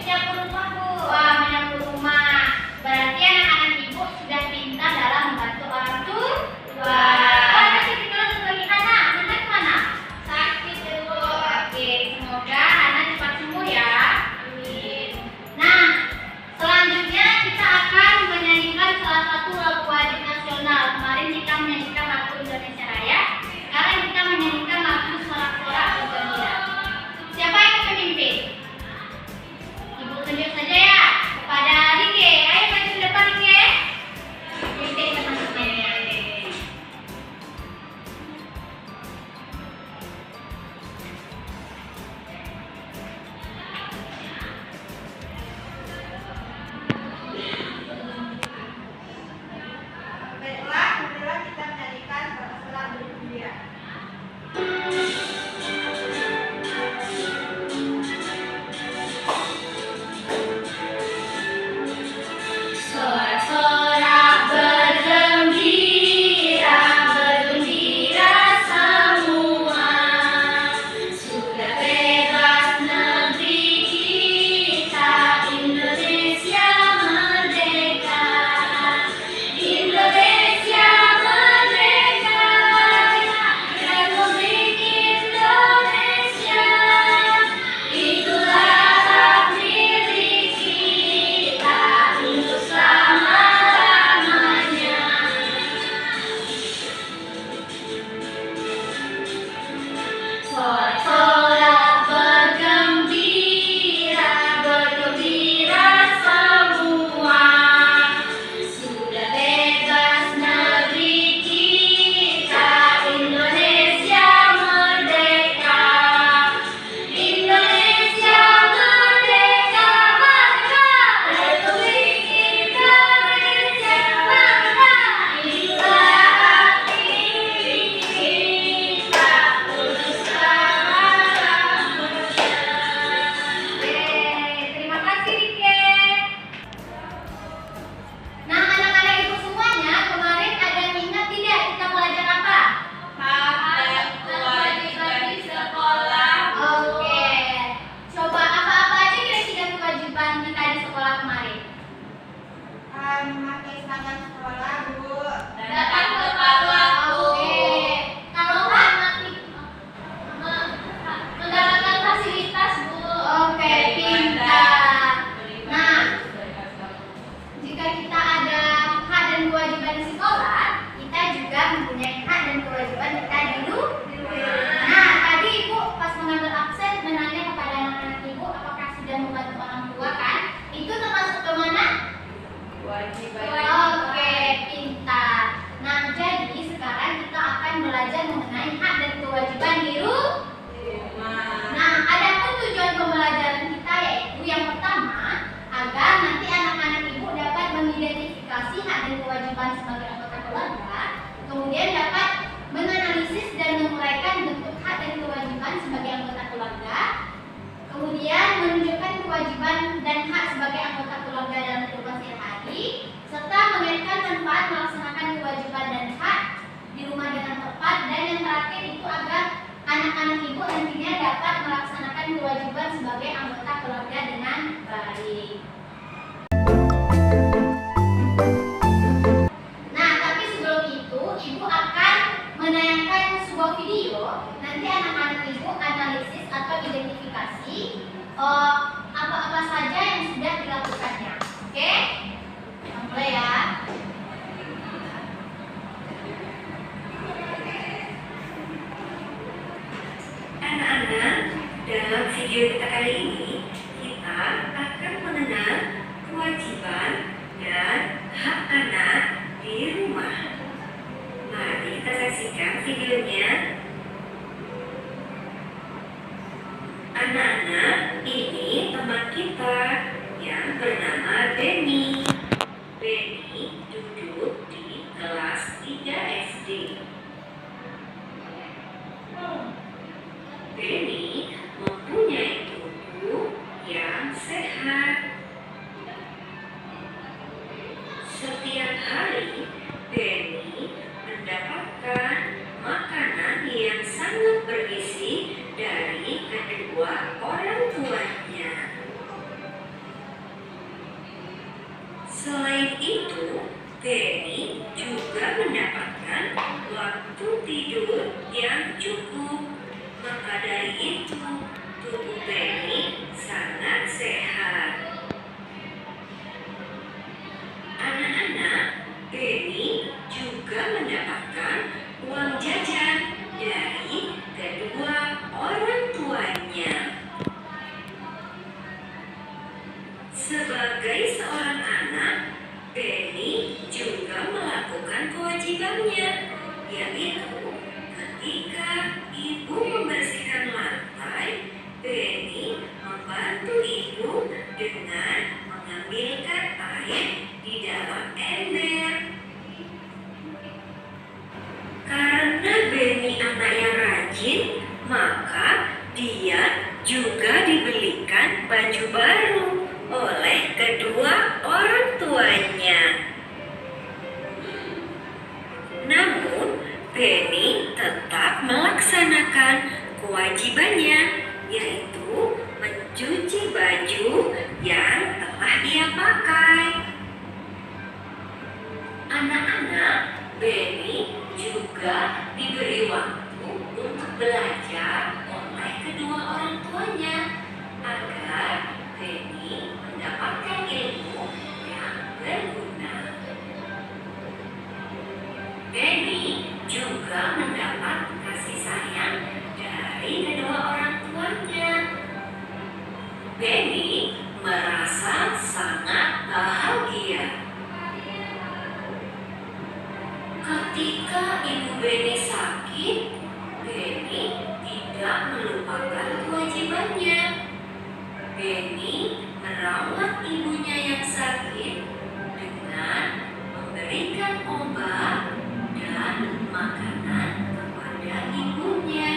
menyapu rumah, Bu. Wah, menyapu rumah. Berarti anak-anak ibu sudah pintar dalam membantu orang tua. Wah, sakit kebetulan lagi anak. Anak mana? Sakit, Bu. Oke, semoga anak cepat sembuh ya. Amin. Nah, selanjutnya kita akan menyanyikan salah satu lagu wajib nasional. Kemarin kita menyanyikan lagu Indonesia Raya. Sekarang kita menyanyikan lagu Sorak-Sorak Gembira. Siapa yang memimpin? Ibu tunjuk saja ya kepada Rike. Ayo maju ke depan Rike. Rike teman-temannya. Baiklah, marilah kita menyanyikan Sorak-Sorak Gembira. Sorak-sorak bergembira, bergembira semua. Sudah bebas negeri kita, Indonesia merdeka. Indonesia merdeka, Republik Indonesia. Itulah hak milik kita untuk selama-lamanya. Sorak-sorak bergembira, bergembira semua. Sudah bebas negeri kita, Indonesia merdeka. Indonesia merdeka, bangga. Republik Indonesia bangga. Itulah hak milik kita untuk selama-lamanya. Terima kasih Rike. Nah, anak-anak ibu semuanya, kemarin ada yang ingat tidak kita belajar apa? Hak dan kewajiban di sekolah. Oke. Coba apa-apa aja kira-kira kewajiban kita di sekolah kemarin? Memakai seragam sekolah, Bu. Datang tepat waktu. Oke. Kalau Kak, mendapatkan fasilitas, Bu. Oke, pintar. Nah, jika kita ada hak dan kewajiban di sekolah, kita juga mempunyai hak dan kewajiban kita di rumah. Nah, tadi Ibu pas mengambil absen menanya kepada anak-anak Ibu apakah sudah membantu orang tua kan? Itu termasuk ke mana? Kewajiban. Oke, pintar. Nah, jadi sekarang kita akan belajar mengenai hak dan kewajiban di rumah. Nah, adapun tujuan pembelajaran kita yaitu yang pertama, agar nanti anak-anak ibu dapat mengidentifikasi hak dan kewajiban sebagai anggota keluarga, kemudian dapat menganalisis dan menguraikan bentuk hak dan kewajiban sebagai anggota keluarga, kemudian menunjukkan kewajiban dan hak sebagai anggota keluarga dalam kehidupan sehari-hari, serta mengaitkan manfaat melaksanakan kewajiban dan hak di rumah dengan tepat, dan yang terakhir itu agar anak-anak ibu nantinya dapat melaksanakan kewajiban sebagai anggota keluarga dengan baik. Nah, tapi sebelum itu ibu akan menayangkan sebuah video. Nanti anak-anak ibu analisis atau identifikasi apa-apa saja yang sudah dilakukannya. Oke? Kita mulai ya. Anak-anak, dalam video kita kali ini, kita akan mengenal kewajiban dan hak anak di rumah. Mari kita saksikan videonya. Anak-anak, ini teman kita yang bernama Benny. Benny duduk di kelas 3 SD. Benny mempunyai tubuh yang sehat. Setiap hari, Benny mendapatkan makanan yang sangat bergizi dari kedua orang tuanya. itu, Benny juga mendapatkan waktu tidur yang cukup. Maka dari itu, tubuh Benny sangat sehat. Anak-anak, Benny juga mendapatkan uang jajan dari kedua orang tuanya. Sebagai seorang anak, Benny juga melakukan kewajibannya, yaitu ketika ibu membersihkan lantai, Benny membantu ibu dengan mengambilkan air di dalam ember. Karena Benny anak yang rajin, maka dia juga dibelikan baju baru oleh kedua orang tuanya. Namun, Benny tetap melaksanakan kewajibannya, yaitu mencuci baju yang telah dia pakai. Anak-anak, Benny juga diberi waktu untuk belajar oleh kedua orang tuanya agar Benny mendapatkan ilmu yang berguna. Benny juga mendapat kasih sayang dari kedua orang tuanya. Benny merasa sangat bahagia. Ketika ibu Benny sakit, Benny tidak melupakan kewajibannya. Benny merawat ibunya yang sakit dengan memberikan obat dan makanan kepada ibunya.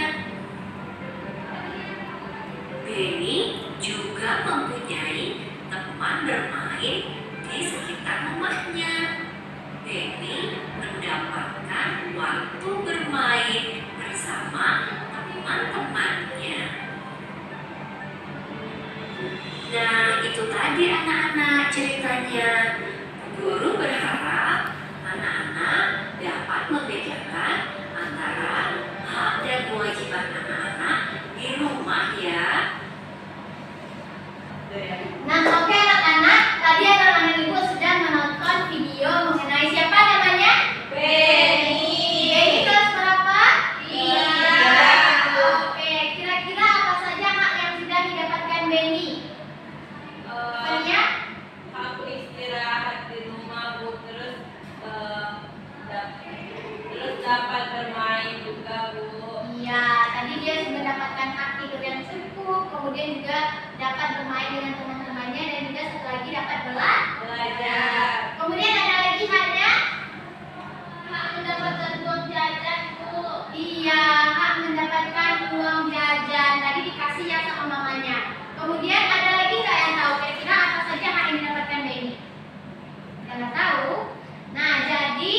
Benny juga mempunyai teman bermain di sekitar rumahnya. Benny mendapatkan waktu bermain bersama teman-temannya. Nah, itu tadi anak-anak ceritanya. Guru berharap anak-anak dapat membedakan antara hak dan kewajiban anak-anak di rumah ya. Nah, oke anak-anak, tadi anak-anak ibu sedang menonton video mengenai siapa namanya? Benny. Benny kelas berapa? 3. Oke, kira-kira apa saja hak yang sudah didapatkan Benny? Banyak? Aku istirahat di rumah, Bu. Terus dapat bermain juga, Bu. Iya, tadi dia sudah mendapatkan hak tidur yang cukup, kemudian juga dapat bermain dengan teman-temannya dan juga satu lagi dapat Belajar. Kemudian ada lagi haknya? Hak mendapatkan uang jajan, Bu. Iya, hak mendapatkan uang jajan. Tadi dikasih ya sama mamanya. Kemudian ada lagi nggak yang tahu kira-kira apa saja hak yang didapatkan Benny? Yang nggak tahu? Nah, jadi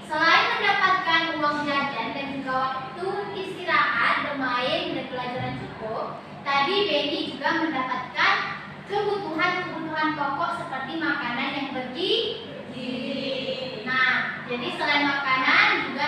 selain mendapatkan uang jajan dan juga waktu istirahat, bermain, dan pelajaran cukup, tadi Benny juga mendapatkan kebutuhan pokok seperti makanan yang bergizi. Nah, jadi selain makanan juga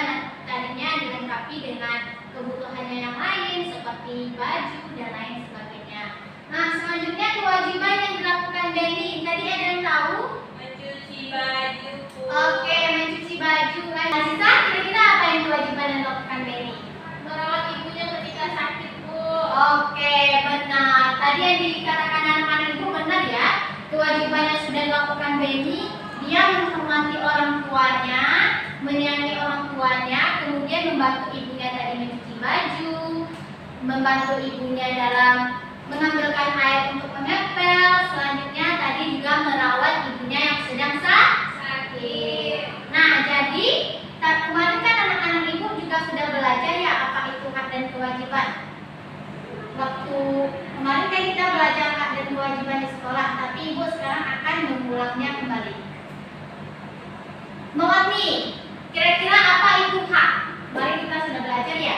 tadinya dilengkapi dengan kebutuhannya yang lain seperti baju dan lain sebagainya. Nah, selanjutnya kewajiban yang dilakukan Benny. Tadi ada yang tahu? Mencuci baju, Bu. Oke, mencuci baju. Aziza, kira-kira apa yang kewajiban yang dilakukan Benny? Merawat ibunya ketika sakit, Bu. Oke, benar. Tadi yang dikatakan anak-anak itu benar ya. Kewajiban yang sudah dilakukan Benny, dia menghormati orang tuanya, menyayangi orang tuanya, kemudian membantu ibunya tadi mencuci baju, membantu ibunya dalam mengambilkan air untuk mengepel. Selanjutnya tadi juga merawat ibunya yang sedang sakit. Nah, jadi kemarin kan anak-anak ibu juga sudah belajar ya apa itu hak dan kewajiban. Waktu kemarin kan kita belajar hak dan kewajiban di sekolah, tapi ibu sekarang akan mengulangnya kembali. Mawati, kira-kira apa itu hak? Kemarin kita sudah belajar ya.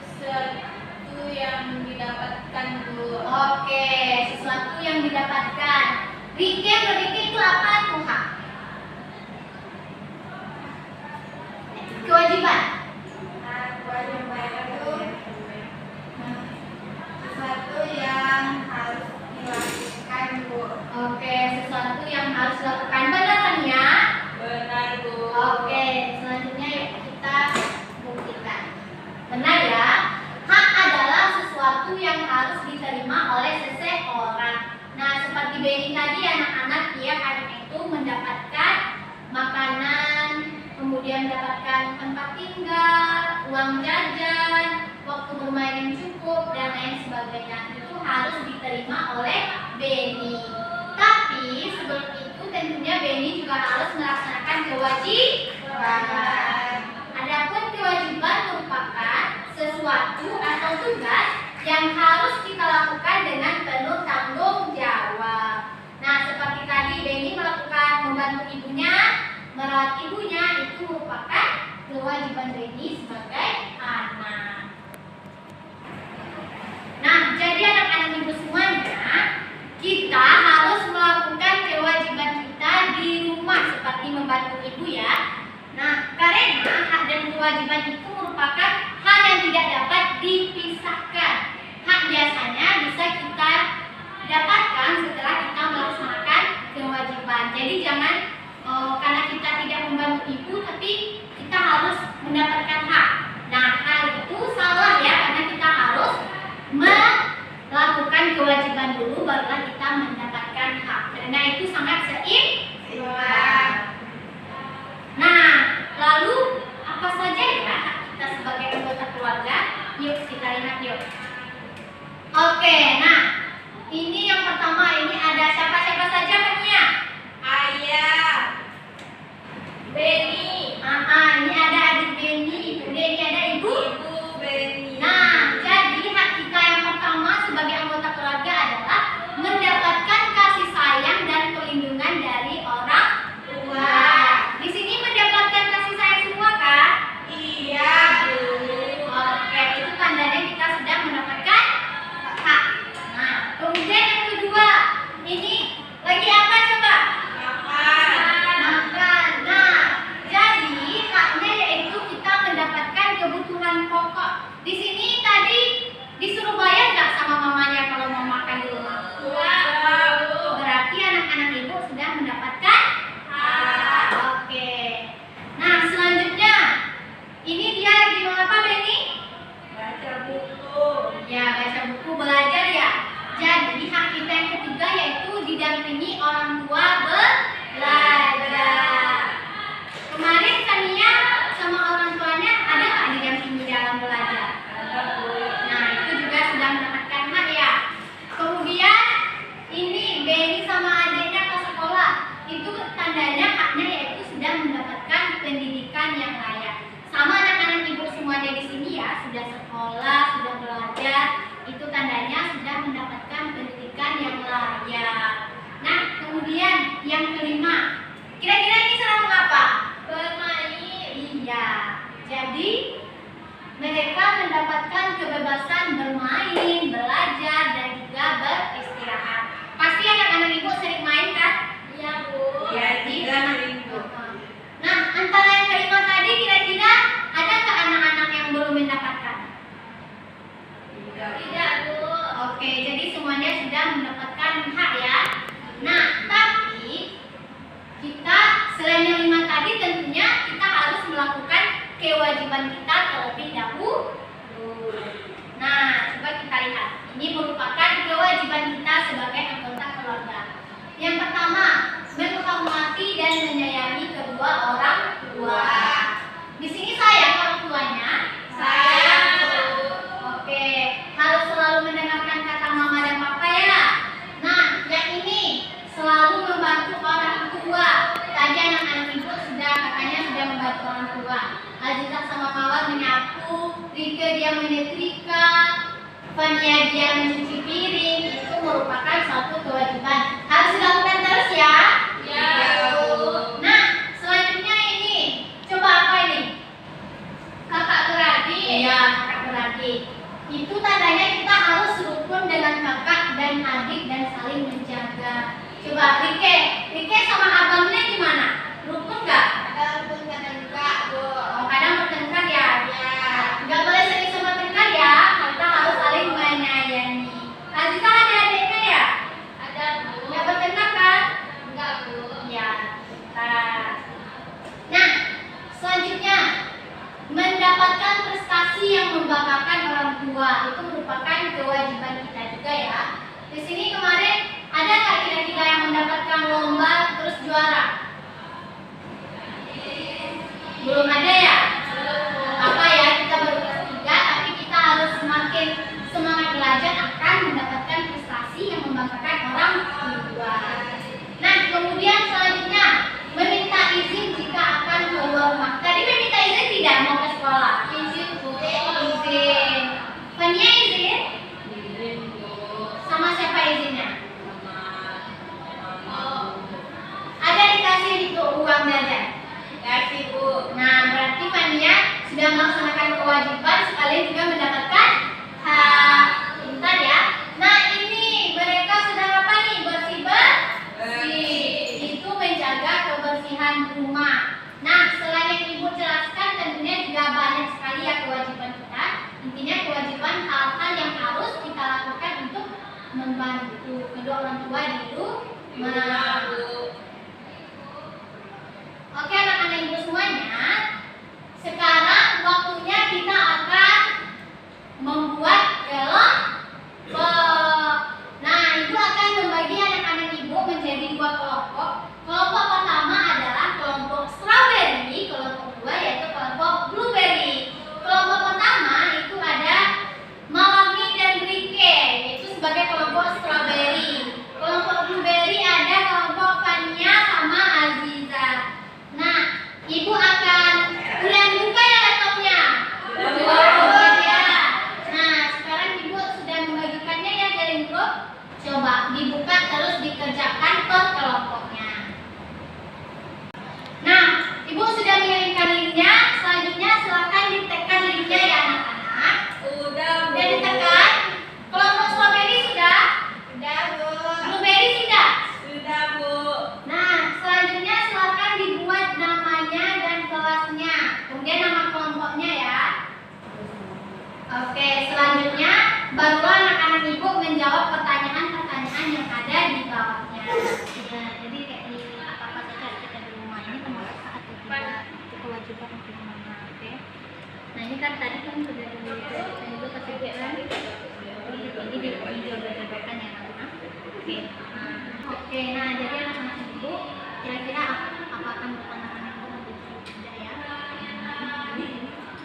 Sesuatu yang didapatkan, Bu. Oke, sesuatu yang didapatkan. Rike itu apa tuh hak? harus dilakukan. Benar kan ya? Benar, Bu. Oke, selanjutnya yuk kita buktikan. Benar ya? Hak adalah sesuatu yang harus diterima oleh seseorang. Nah, seperti Benny tadi, anak-anak dia kan itu mendapatkan makanan, kemudian mendapatkan tempat tinggal, uang jajan, waktu bermain yang cukup, dan lain sebagainya. Itu harus diterima oleh Benny. Tapi sebelum itu tentunya Benny juga harus melaksanakan kewajiban. Adapun kewajiban merupakan sesuatu atau tugas yang harus kita lakukan dengan penuh tanggung jawab. Nah, seperti tadi Benny melakukan membantu ibunya, merawat ibunya, itu merupakan kewajiban Benny sebagai anak. Nah, jadi anak-anak ibu semuanya, kita harus melakukan kewajiban kita di rumah seperti membantu ibu ya. Nah, karena hak dan kewajiban itu merupakan hal yang tidak dapat dipisahkan. Hak biasanya bisa kita dapatkan setelah kita melaksanakan kewajiban. Jadi jangan karena kita tidak membantu ibu tapi kita harus mendapatkan hak. Nah, hal itu salah ya, karena kita harus melakukan kewajiban dulu barulah kita mendapatkan hak. Karena itu sangat seimbang. Nah, lalu apa saja ya hak kita sebagai anggota keluarga? Yuk kita lihat yuk. Oke, nah ini yang pertama, ini ada siapa-siapa saja Fania? Ayah. Benny. Ini ada adik Benny, ibu Benny, ada ibu. Ibu Benny. Nah, jadi hak kita yang pertama sebagai anggota keluarga adalah mendapatkan kasih sayang dan perlindungan dari orang tua. Di sini mendapatkan kasih sayang semua kan? Iya, Bu. Oke, itu tandanya kita sudah mendapatkan hak. Nah, kemudian yang kedua, ini lagi apa coba? Makan. Makan. Nah, jadi haknya yaitu kita mendapatkan kebutuhan pokok. Di sini tadi disuruh bayar nggak sama mamanya kalau mau makan di rumah? Enggak, Bu. Berarti anak-anak ibu sudah mendapatkan hak. Oke. Nah, selanjutnya ini dia lagi mau apa Benny? Baca buku. Ya, baca buku, belajar ya. Jadi hak kita yang ketiga yaitu didampingi orang tua belajar. Kemarin Tania sama orang tuanya ada nggak didampingi dalam belajar? Ada, Bu. Nah, itu juga sudah mendapatkan hak ya. Kemudian ini Benny sama adiknya ke sekolah. Itu tandanya haknya yaitu sudah mendapatkan pendidikan yang layak. Sama anak-anak ibu semuanya di sini ya, sudah sekolah, sudah belajar, itu tandanya sudah mendapatkan pendidikan yang layak. Nah, kemudian yang kelima, kira-kira ini selalu apa? Bermain. Iya. Jadi mereka mendapatkan kebebasan bermain, belajar, dan juga beristirahat. Pasti anak-anak ibu sering main kan? Iya, Bu. Iya, juga sering, Bu. Nah, antara yang kelima tadi kira-kira ada nggak anak-anak yang belum mendapatkan? Tidak, Bu. Oke, jadi semuanya sudah mendapatkan hak ya. Nah, tapi kita selain yang 5 tadi tentunya kita harus melakukan kewajiban kita terlebih dahulu. Nah, coba kita lihat. Ini merupakan kewajiban kita sebagai anggota keluarga. Yang pertama, menghormati dan menyayangi kedua orang tua. Di sini sayang orang tuanya. Sayang, Bu. Oke, harus selalu mendengarkan kata mama dan papa ya. Nah, yang ini selalu membantu orang tua. Tadi anak-anak ibu sudah katanya sudah membantu orang tua. Aziza sama Mawar menyapu, Rike dia menyetrika, Fania dia mencuci piring. Itu merupakan suatu kewajiban. Harus dilakukan terus ya. Iya, Bu. Nah, selanjutnya ini, coba apa ini? Kakak beradik. Iya, kakak beradik. Itu tandanya kita harus rukun dengan kakak dan adik dan saling menjaga. Coba Rike sama abangnya gimana? Rukun nggak? Walaupun kadang enggak, Bu. Oh, kadang bertengkar ya? Ya. Nggak boleh sering sama bertengkar ya. Kita harus saling menyayangi. beban rumah. Nah, selain yang Ibu jelaskan tentunya juga banyak sekali ya kewajiban kita. Intinya kewajiban hal-hal yang harus kita lakukan untuk membantu kedua orang tua di rumah. Oke anak-anak Ibu semuanya, sekarang waktunya kita akan membuat kelompok. Nah, Ibu akan membagi anak-anak Ibu menjadi 2 kelompok. Kelompok pertama adalah kelompok strawberry, kelompok kedua yaitu kelompok blueberry. Kelompok pertama itu ada Mawami dan Rike, yaitu sebagai kelompok strawberry. Kelompok blueberry ada kelompok Fania sama Aziza. Nah, Ibu akan udah buka ya laptopnya. Ya. Nah, sekarang Ibu sudah membagikannya ya dalam grup. Coba dibuka terus dikerjakan per kelompoknya. Nah, Ibu sudah mengirimkan linknya. Selanjutnya silakan ditekan linknya ya anak-anak. Udah, Bu. Sudah ditekan. Kelompok strawberry sudah. Udah, Bu. Blueberry sudah. Sudah, Bu. Nah, selanjutnya silakan dibuat namanya dan kelasnya. Kemudian nama kelompoknya ya. Oke, selanjutnya barulah anak-anak Ibu menjawab pertanyaan-pertanyaan yang ada di bawahnya. Ya, jadi kayak di apa-apa saja kita di rumah ini termasuk saat kita itu kewajiban untuk mana, oke? Nah ini kan tadi kan sudah dulu kasih kan? Ini dijodoh-jodohkan ya anak-anak. Oke. Oke, nah jadi anak-anak Ibu kira-kira apa akan pertanyaan Ibu nanti tidak ya?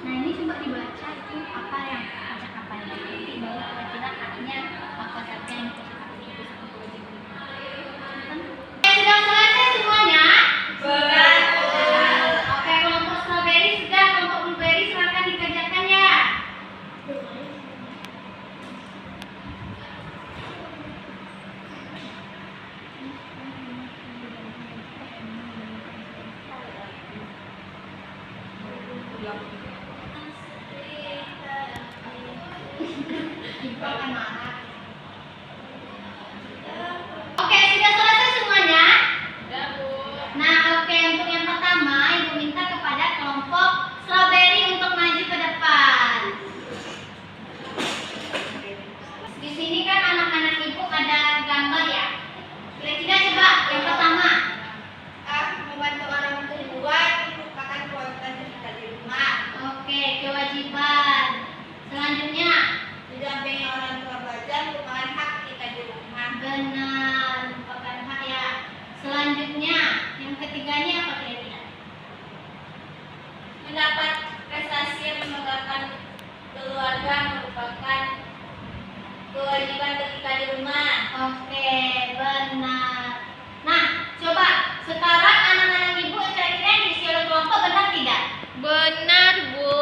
Nah ini coba dibaca itu apa yang apa yang jadi baru kira-kira artinya apa saja yang dikasih Ibu sama kewajiban. Sudah selesai semuanya? Sudah. Oke, kelompok strawberry sudah, kelompok blueberry silakan dikerjakan ya. Ibu akan marah. Oke, sudah selesai semuanya? Nah, oke, untuk yang pertama, Ibu minta kepada kelompok strawberry untuk maju ke depan. Di sini kan anak-anak Ibu ada gambar ya. Kira-kira coba yang pertama. Membantu orang tua merupakan kewajiban kita di rumah. Oke, kewajiban. Selanjutnya, Mendampingi orang tua belajar merupakan hak kita di rumah. benar, merupakan hak ya. Selanjutnya, yang ketiganya apa kira-kira? Mendapat prestasi yang membanggakan keluarga merupakan kewajiban ketika di rumah. Oke, benar. Nah, coba sekarang anak-anak Ibu kira-kira yang diisi oleh kelompok benar tidak? Benar, Bu.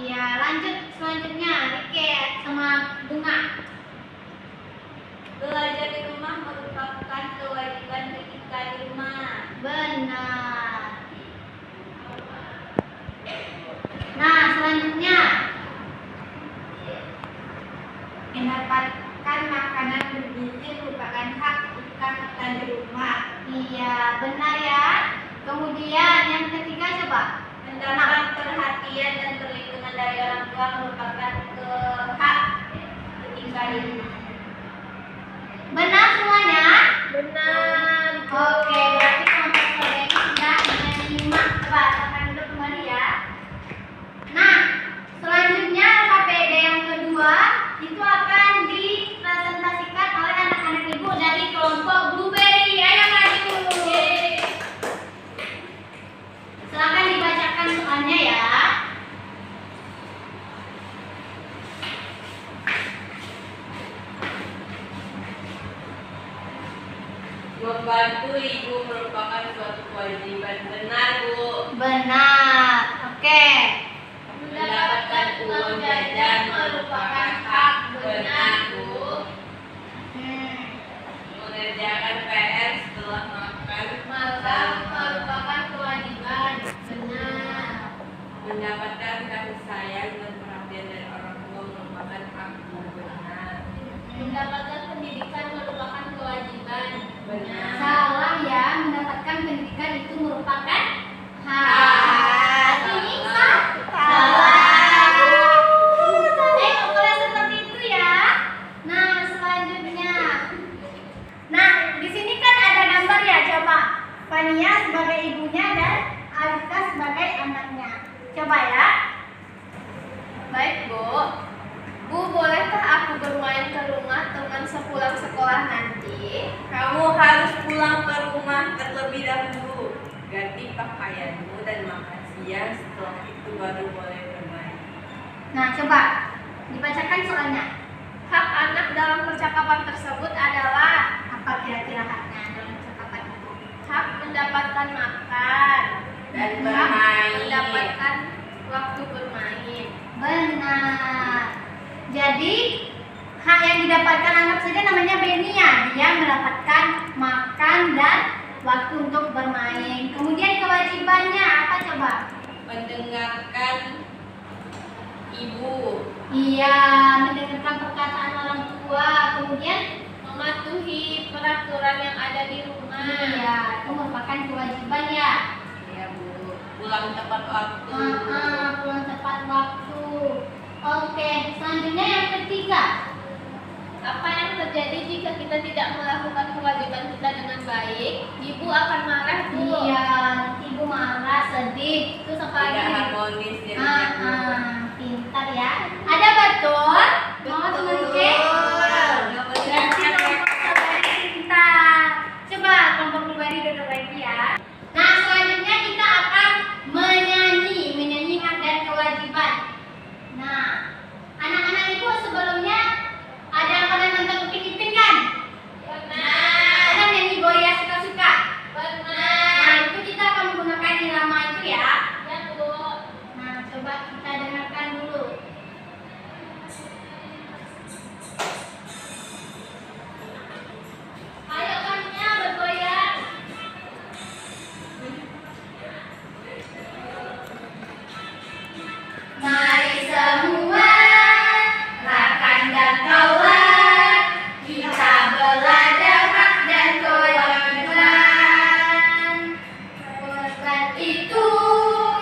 Iya, lanjut selanjutnya Rike sama Bunga. Belajar di rumah merupakan kewajiban ketika di rumah. Benar. Nah, selanjutnya Mendapatkan makanan bergizi merupakan hak ketika kita di rumah. iya, benar ya. Kemudian yang ketiga coba. Mendapat perhatian dan perlindungan dari orang tua merupakan hak ketika di rumah. Benar semuanya? Benar. Oke, berarti kelompok strawberry sudah menyimak. Coba silakan duduk kembali ya. Nah, selanjutnya KPD yang kedua itu akan dipresentasikan oleh anak-anak Ibu dari kelompok blueberry. Ayo maju. Silakan dibacakan soalnya ya. Membantu ibu merupakan suatu kewajiban. Benar, Bu. Benar. Oke. Mendapatkan uang jajan merupakan hak. Benar, Bu. Mengerjakan PR setelah makan Malam merupakan kewajiban. Benar. mendapatkan kasih sayang dan perhatian dari orang tua merupakan hak. Benar. Mendapatkan pendidikan merupakan kewajiban. Benar. Salah ya, mendapatkan pendidikan itu merupakan merupakan hati. ini salah. Kalau seperti itu ya. Nah, selanjutnya. Nah, di sini kan ada gambar ya, coba. Fania sebagai ibunya dan Alika sebagai anaknya. Coba ya. Baik, Bu. Bu, bolehkah aku bermain ke rumah teman sepulang sekolah nanti? Kamu harus pulang ke rumah terlebih dahulu. Ganti pakaianmu dan makan siang. Setelah itu baru boleh bermain. Nah, coba dibacakan soalnya. Hak anak dalam percakapan tersebut adalah Apa kira-kira haknya dalam percakapan itu? hak mendapatkan makan Dan hak bermain. mendapatkan waktu bermain. Benar. Jadi hak yang didapatkan anggap saja namanya Benia. Dia mendapatkan makan dan waktu untuk bermain. Kemudian kewajibannya apa coba? Mendengarkan ibu. Iya, mendengarkan perkataan orang tua. Kemudian Mematuhi peraturan yang ada di rumah. iya, itu merupakan kewajiban ya. Ya, Bu. Pulang tepat waktu. Pulang tepat waktu. Oke, selanjutnya yang ketiga. Apa yang terjadi jika kita tidak melakukan kewajiban kita dengan baik? Ibu akan marah, Bu. Iya, nanti ibu marah, sedih. Terus apa Tidak lagi? harmonis jadinya, Bu. Pintar ya. Ada betul? Mau semuanya? Berarti kelompok pribadi pintar. Coba kelompok pribadi duduk lagi ya. Nah, selanjutnya kita akan menyanyi hak dan kewajiban. Nah, anak-anak ibu sebelumnya ada yang pernah nonton Upin Ipin kan? Ada nyanyi Goya suka-suka. Nah, itu kita akan menggunakan irama itu ya. Ya, Bu. Nah, coba kita dengarkan dulu. Ayo kakinya bergoyang. Mari semua rakan dan kawan, kita belajar hak dan kewajiban. Kewajiban itu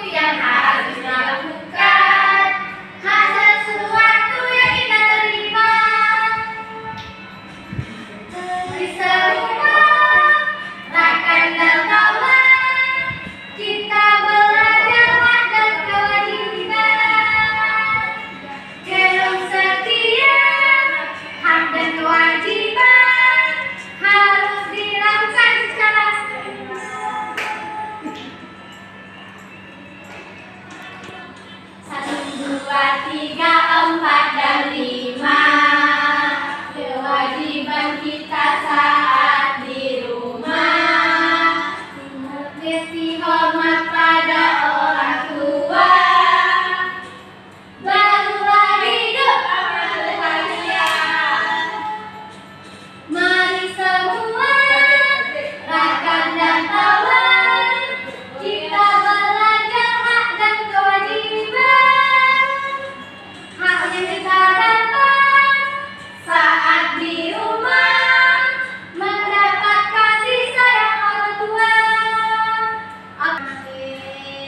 yang harus dilakukan, hak sesuatu yang kita terima. Mari semua rakan dan kawan, kita belajar hak dan kewajiban. Dalam setiap hak dan kewajiban harus dilakukan secara satu, dua, tiga, empat, dan lima. Kewajiban kita saat di rumah, mesti hormat pada orang tua. Barulah hidup akan bahagia. Mari semua rakan dan kawan, kita belajar hak dan kewajiban. Hak yang kita dapat saat di rumah, mendapat kasih sayang orang tua.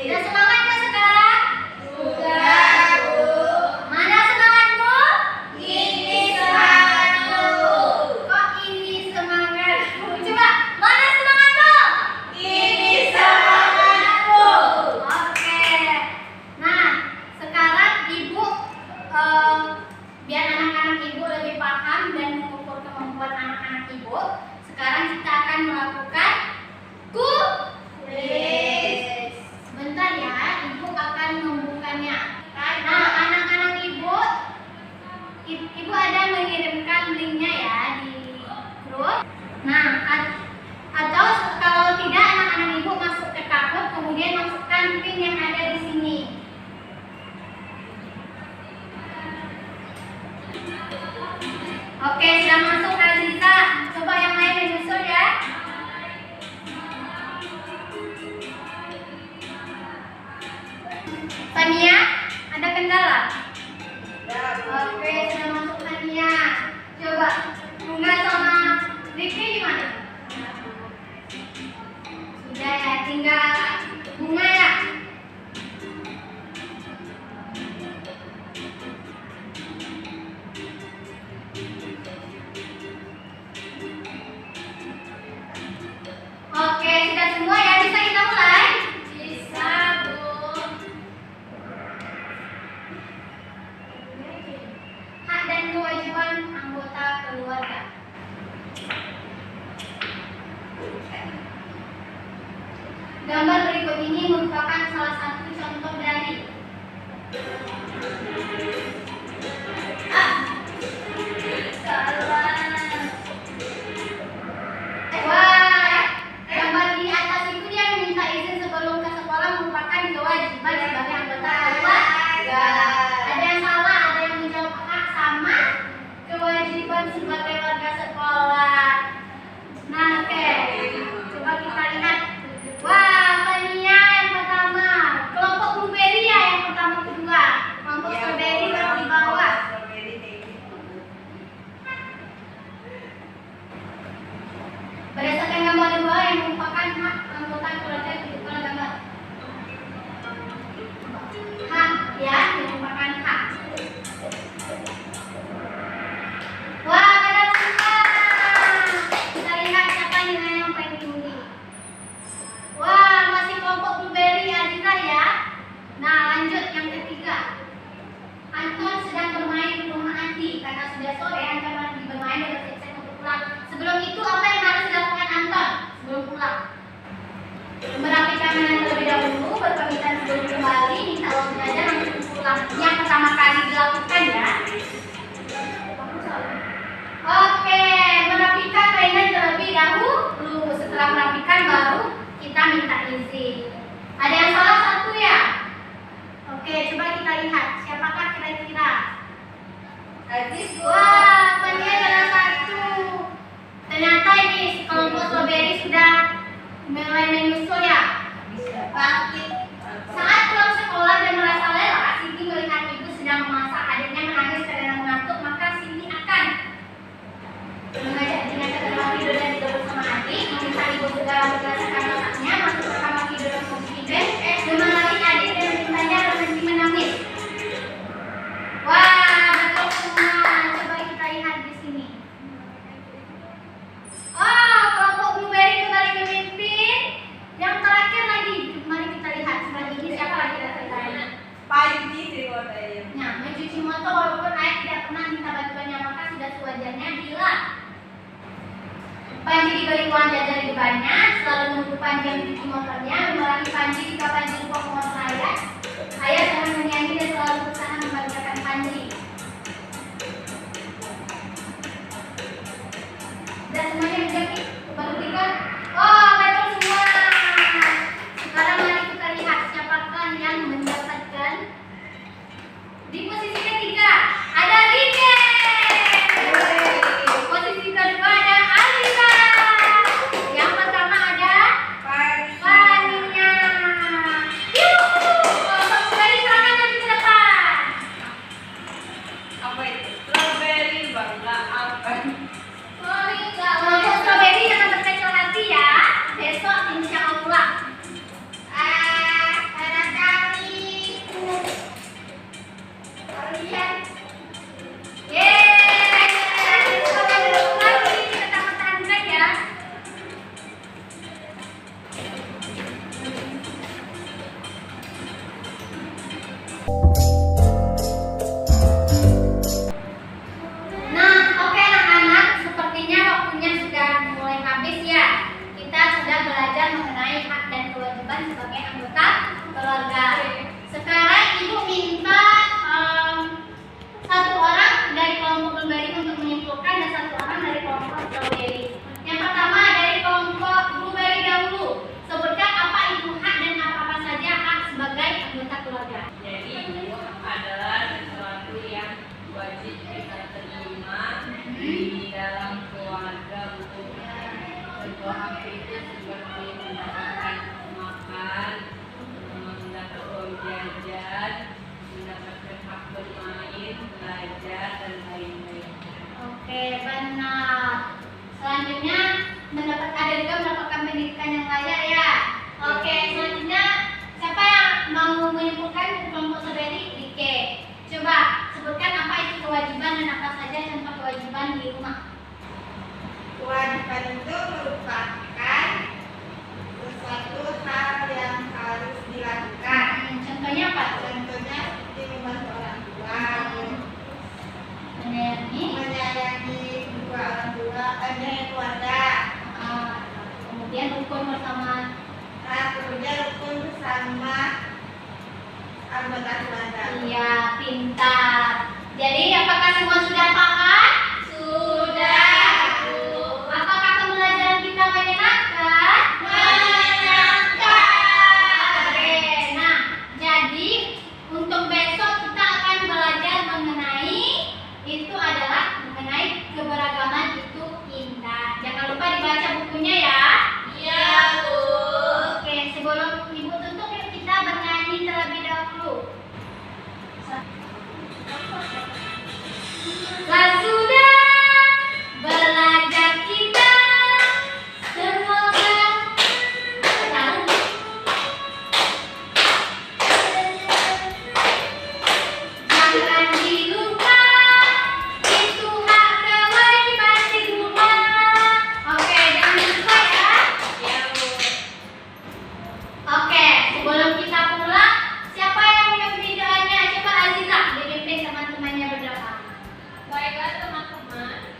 Sudah semangat kan sekarang? Sudah, Bu. Mana semangatmu? Ini semangatku. Kok ini semangatku? Coba, mana semangatmu? Ini semangatku. Oke. Nah, sekarang Ibu biar anak-anak Ibu lebih paham dan mengukur kemampuan anak-anak Ibu, sekarang kita akan melakukan kuis. Sebentar ya, Ibu akan membukanya. Nah, anak-anak Ibu ada mengirimkan linknya ya di grup. Nah, atau kalau tidak anak-anak Ibu masuk ke Kahoot, kemudian masukkan pin yang ada di sini. Oke, sudah masuk Aziza. Coba yang lain menyusul ya. Tania, ada kendala? Oke, sudah masuk Tania. Coba, Bunga sama Rifki gimana? Sudah ya, tinggal berikut ini merupakan salah satu contoh dari wah, gambar di atas itu dia meminta izin sebelum ke sekolah merupakan kewajiban sebagai anggota keluarga. Ada yang salah, ada yang menjawab hak sama kewajiban sebagai warga sekolah. Nah, oke. Coba kita lihat. Wah, Fania yang pertama. Kelompok blueberry ya yang pertama kedua. Kelompok strawberry baru di bawah. Berdasarkan gambar di bawah yang merupakan hak anggota keluarga dibutuhkan gambar. Hak ya, merupakan hak. Wah, benar semua. Kita lihat siapa nilai yang paling tinggi. Wah, masih kelompok blueberry Adita ya. Nah, lanjut yang ketiga. Anton sedang bermain di rumah Andi karena sudah sore. Anton lagi bermain dan bersiap-siap untuk pulang. Sebelum itu apa yang harus dilakukan Anton sebelum pulang? Merapikan mainan terlebih dahulu, berpamitan sebelum kembali, minta uang jajan langsung pulang. Yang pertama kali dilakukan ya. Oke, merapikan mainan terlebih dahulu. Setelah merapikan baru kita minta izin. Ada yang salah satu ya? Oke, coba kita lihat siapakah kira-kira. Wah, Fania salah satu. Ternyata ini kelompok strawberry sudah mulai menyusul ya. Saat pulang sekolah dan merasa lelah, Siti melihat ibu sedang memasak, adiknya menangis karena mengantuk, maka Siti akan mengajak adiknya ke dalam tidur dan tidur bersama adik, meminta ibu segera membereskan masaknya, masuk ke kamar tidur dan posisi bed, dan menarik adik dan memintanya berhenti menangis. Wah, betul semua. Coba kita lihat di sini. Oh, kelompok blueberry kembali memimpin. Yang terakhir lagi, mari kita lihat setelah ini siapa lagi datang tadi. Pagi sih katanya. Nah, mencuci motor walaupun ayah tidak pernah minta bantuannya, maka sudah sewajarnya bila Panji diberi uang jajan lebih banyak, selalu menunggu Panji mencuci motornya, memarahi Panji jika Panji lupa motor ayah. Ayah jangan menyanyi dan selalu berusaha membahagiakan Panji. Dan semuanya menjadi baru tiga. Oh, betul semua. Sekarang mari kita lihat siapakah yang mendapatkan di posisi ketiga. Ada Rike. Posisi kedua ada Alisa. Yang pertama ada Fania. Kelompok dari sana ke depan. Apa itu? Strawberry bangga apa? Kelompok strawberry jangan berkecil hati ya. Besok insya Allah. Ada kami. Kalian. Yeay. Semoga dulu lagi kita tahan-tahan ya. Nah, oke anak-anak, sepertinya waktunya sudah mulai habis ya. Kita sudah belajar mengenai hak dan kewajiban sebagai anggota keluarga. Sekarang ibu minta satu orang dari kelompok blueberry untuk menyimpulkan dan satu orang dari kelompok strawberry. Yang pertama dari kelompok blueberry dahulu. Sebutkan apa itu hak dan apa saja hak sebagai anggota keluarga. Jadi itu adalah sesuatu yang wajib kita terima di dalam keluarga untuk contoh hak itu seperti mendapatkan makan, mendapat uang jajan, mendapatkan hak bermain, belajar dan lain-lain. Oke, benar. Selanjutnya ada juga mendapatkan pendidikan yang layak ya. Oke, selanjutnya siapa yang mau menyimpulkan kelompok strawberry? Rike. Coba sebutkan apa itu kewajiban dan apa saja contoh kewajiban di rumah. Kewajiban itu merupakan sesuatu hal yang harus dilakukan. Contohnya apa? Contohnya seperti membantu orang tua, menyayangi kedua orang tua, keluarga. Kemudian rukun bersama. Kemudian rukun Iya, pintar. Jadi apakah semua sudah paham? Sudah. Apakah pembelajaran kita menyenangkan? Oke, nah jadi untuk besok kita akan belajar mengenai itu adalah mengenai keberagaman itu indah. Jangan lupa dibaca bukunya ya. Iya, Bu. Oke, sebelum Ibu tutup yuk kita bernyanyi terlebih dahulu. Lah sudah belajar kita, semoga jangan dilupa, itu hak kewajiban di rumah. Oke, jangan lupa ya. Iya, Bu. Oke, sebelum kita pulang, siapa yang memimpin doanya? Coba Aziza dipimpin teman-temannya berdoa. Baiklah teman-teman,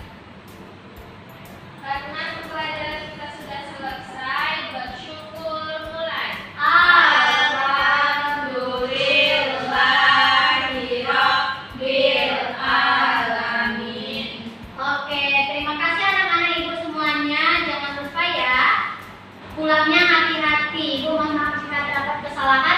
karena pembelajaran kita sudah selesai, bersyukur mulai. Alhamdulillahirabbil alamin. Oke, terima kasih anak-anak Ibu semuanya. Jangan lupa ya, pulangnya hati-hati. Ibu mohon maaf jika terdapat kesalahan.